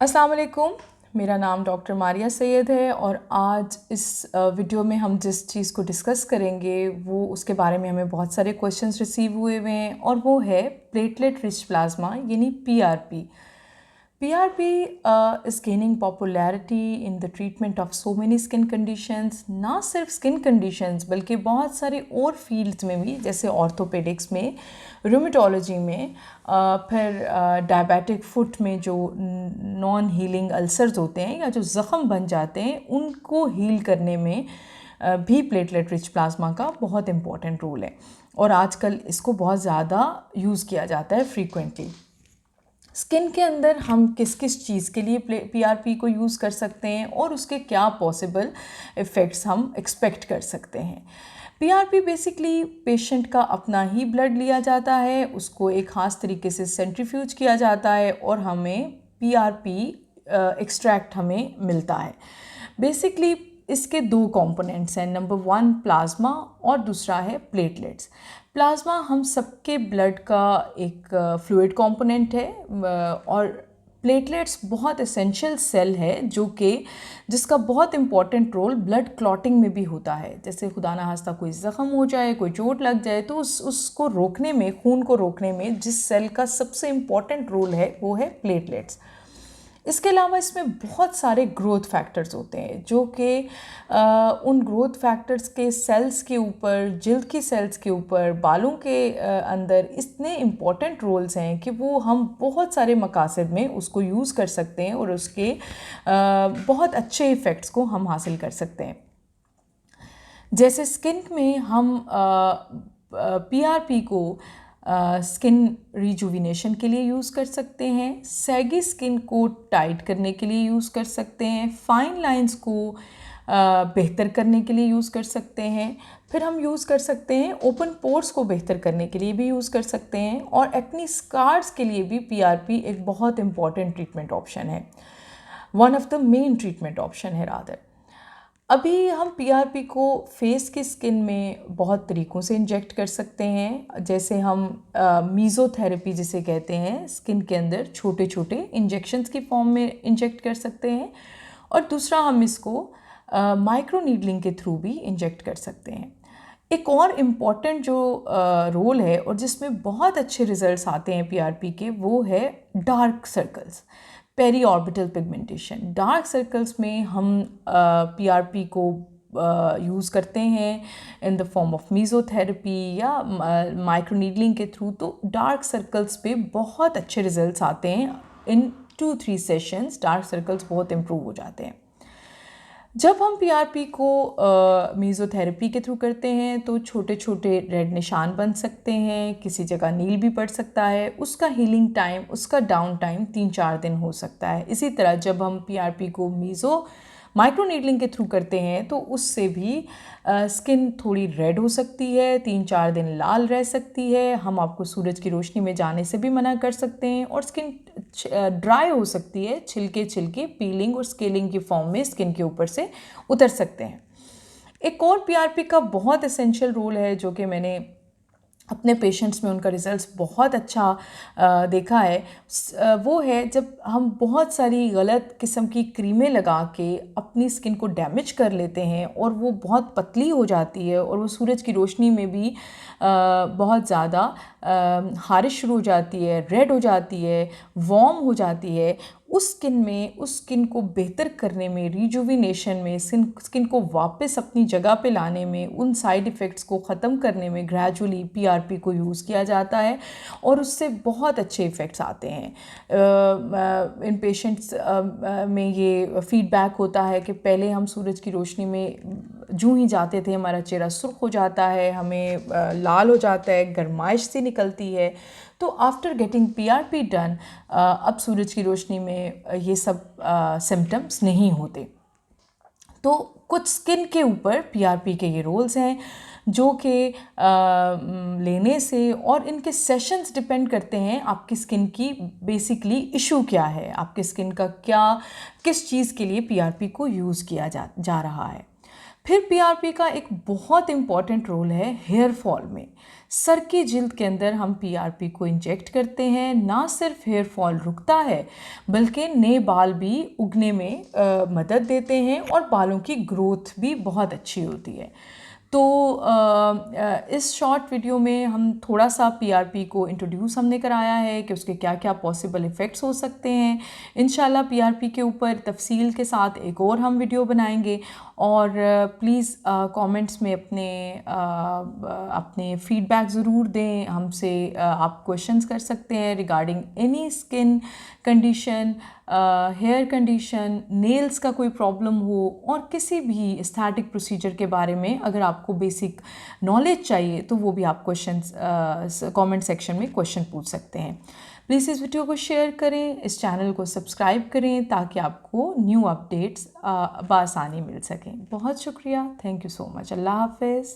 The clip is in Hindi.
अस्सलाम वालेकुम। मेरा नाम डॉक्टर मारिया सैयद है और आज इस वीडियो में हम जिस चीज़ को डिस्कस करेंगे वो उसके बारे में हमें बहुत सारे क्वेश्चंस रिसीव हुए हैं और वो है प्लेटलेट रिच प्लाज्मा यानी PRP. PRP is gaining popularity in the treatment of so many skin conditions, ना सिर्फ स्किन कंडीशंस बल्कि बहुत सारे और फील्ड्स में भी, जैसे ऑर्थोपेडिक्स में, रूमेटोलॉजी में, फिर डायबिटिक फुट में जो नॉन हीलिंग अल्सर्स होते हैं या जो ज़ख़म बन जाते हैं उनको हील करने में भी प्लेटलेट रिच प्लाज्मा का बहुत इम्पॉर्टेंट रोल है और आजकल इसको बहुत ज़्यादा यूज़ किया जाता है फ्रीक्वेंटली। स्किन के अंदर हम किस किस चीज़ के लिए पीआरपी को यूज़ कर सकते हैं और उसके क्या पॉसिबल इफ़ेक्ट्स हम एक्सपेक्ट कर सकते हैं। पीआरपी बेसिकली पेशेंट का अपना ही ब्लड लिया जाता है, उसको एक ख़ास तरीके से सेंट्रीफ्यूज किया जाता है और हमें पीआरपी एक्सट्रैक्ट हमें मिलता है। बेसिकली इसके दो कंपोनेंट्स हैं, नंबर 1 प्लाज्मा और दूसरा है प्लेटलेट्स। प्लाज्मा हम सबके ब्लड का एक फ्लूइड कंपोनेंट है और प्लेटलेट्स बहुत एसेंशियल सेल है जिसका बहुत इम्पॉर्टेंट रोल ब्लड क्लॉटिंग में भी होता है। जैसे खुदा ना खास्ता कोई ज़ख़म हो जाए, कोई चोट लग जाए तो उसको रोकने में, खून को रोकने में जिस सेल का सबसे इम्पॉर्टेंट रोल है वो है प्लेटलेट्स। इसके अलावा इसमें बहुत सारे ग्रोथ फैक्टर्स होते हैं जो कि उन ग्रोथ फैक्टर्स के सेल्स के ऊपर, जिल्द की सेल्स के ऊपर, बालों के अंदर इतने इम्पॉर्टेंट रोल्स हैं कि वो हम बहुत सारे मकासद में उसको यूज़ कर सकते हैं और उसके बहुत अच्छे इफ़ेक्ट्स को हम हासिल कर सकते हैं। जैसे स्किन में हम पीआरपी को स्किन रिजुविनेशन के लिए यूज़ कर सकते हैं, सैगी स्किन को टाइट करने के लिए यूज़ कर सकते हैं, फाइन लाइंस को बेहतर करने के लिए यूज़ कर सकते हैं, फिर हम यूज़ कर सकते हैं ओपन पोर्स को बेहतर करने के लिए भी यूज़ कर सकते हैं और एक्नी स्कार्स के लिए भी पीआरपी एक बहुत इम्पॉर्टेंट ट्रीटमेंट ऑप्शन है, one of the main treatment option है रादर। अभी हम पीआरपी को फेस की स्किन में बहुत तरीक़ों से इंजेक्ट कर सकते हैं, जैसे हम मीज़ोथेरेपी जिसे कहते हैं, स्किन के अंदर छोटे छोटे इंजेक्शंस की फॉर्म में इंजेक्ट कर सकते हैं और दूसरा हम इसको माइक्रो नीडलिंग के थ्रू भी इंजेक्ट कर सकते हैं। एक और इम्पॉर्टेंट जो रोल है और जिसमें बहुत अच्छे रिजल्ट्स आते हैं पीआरपी के, वो है dark circles, peri orbital pigmentation. Dark circles में हम पीआरपी को यूज़ करते हैं in the form of mesotherapy या माइक्रो नीडलिंग के थ्रू, तो डार्क सर्कल्स पे बहुत अच्छे रिजल्ट्स आते हैं। इन 2-3 सेशंस डार्क सर्कल्स बहुत इम्प्रूव हो जाते हैं। जब हम पीआरपी को मीज़ोथेरेपी के थ्रू करते हैं तो छोटे छोटे रेड निशान बन सकते हैं, किसी जगह नील भी पड़ सकता है, उसका हीलिंग टाइम, उसका डाउन टाइम 3-4 दिन हो सकता है। इसी तरह जब हम पीआरपी को माइक्रो नीडलिंग के थ्रू करते हैं तो उससे भी स्किन थोड़ी रेड हो सकती है, 3-4 दिन लाल रह सकती है, हम आपको सूरज की रोशनी में जाने से भी मना कर सकते हैं और स्किन ड्राई हो सकती है, छिलके छिलके पीलिंग और स्केलिंग की फॉर्म में स्किन के ऊपर से उतर सकते हैं। एक और पीआरपी का बहुत एसेंशियल रोल है जो कि मैंने अपने पेशेंट्स में उनका रिज़ल्ट्स बहुत अच्छा देखा है, वो है जब हम बहुत सारी गलत किस्म की क्रीमें लगा के अपनी स्किन को डैमेज कर लेते हैं और वो बहुत पतली हो जाती है और वो सूरज की रोशनी में भी बहुत ज़्यादा हारिश शुरू हो जाती है, रेड हो जाती है, वार्म हो जाती है। उस स्किन को बेहतर करने में, रिजुविनेशन में, स्किन को वापस अपनी जगह पे लाने में, उन साइड इफ़ेक्ट्स को ख़त्म करने में ग्रेजुअली पीआरपी को यूज़ किया जाता है और उससे बहुत अच्छे इफ़ेक्ट्स आते हैं। इन पेशेंट्स में ये फीडबैक होता है कि पहले हम सूरज की रोशनी में जूँ ही जाते थे हमारा चेहरा सुर्ख हो जाता है, हमें लाल हो जाता है, गर्माइश सी निकलती है, तो आफ्टर गेटिंग पीआरपी डन अब सूरज की रोशनी में ये सब सिम्टम्स नहीं होते। तो कुछ स्किन के ऊपर पीआरपी के ये रोल्स हैं जो कि लेने से, और इनके सेशंस डिपेंड करते हैं आपकी स्किन की बेसिकली इशू क्या है, आपकी स्किन का किस चीज़ के लिए पीआरपी को यूज़ किया जा रहा है। फिर पीआरपी का एक बहुत इम्पॉर्टेंट रोल है हेयर फॉल में। सर की जिल्द के अंदर हम पीआरपी को इंजेक्ट करते हैं, ना सिर्फ हेयर फॉल रुकता है बल्कि नए बाल भी उगने में मदद देते हैं और बालों की ग्रोथ भी बहुत अच्छी होती है। तो इस शॉर्ट वीडियो में हम थोड़ा सा पीआरपी को इंट्रोड्यूस हमने कराया है कि उसके क्या क्या पॉसिबल इफ़ेक्ट्स हो सकते हैं। इंशाल्लाह पीआरपी के ऊपर तफसील के साथ एक और हम वीडियो बनाएंगे। और प्लीज़ कमेंट्स में अपने फीडबैक ज़रूर दें हमसे। आप क्वेश्चंस कर सकते हैं regarding any skin condition, hair condition, nails का कोई प्रॉब्लम हो और किसी भी एस्थेटिक प्रोसीजर के बारे में अगर आपको बेसिक नॉलेज चाहिए तो वो भी आप क्वेश्चंस कमेंट सेक्शन में क्वेश्चन पूछ सकते हैं। प्लीज़ इस वीडियो को शेयर करें, इस चैनल को सब्सक्राइब करें ताकि आपको न्यू अपडेट्स बआसानी मिल सकें। बहुत शुक्रिया, थैंक यू सो मच। अल्लाह हाफ़िज़।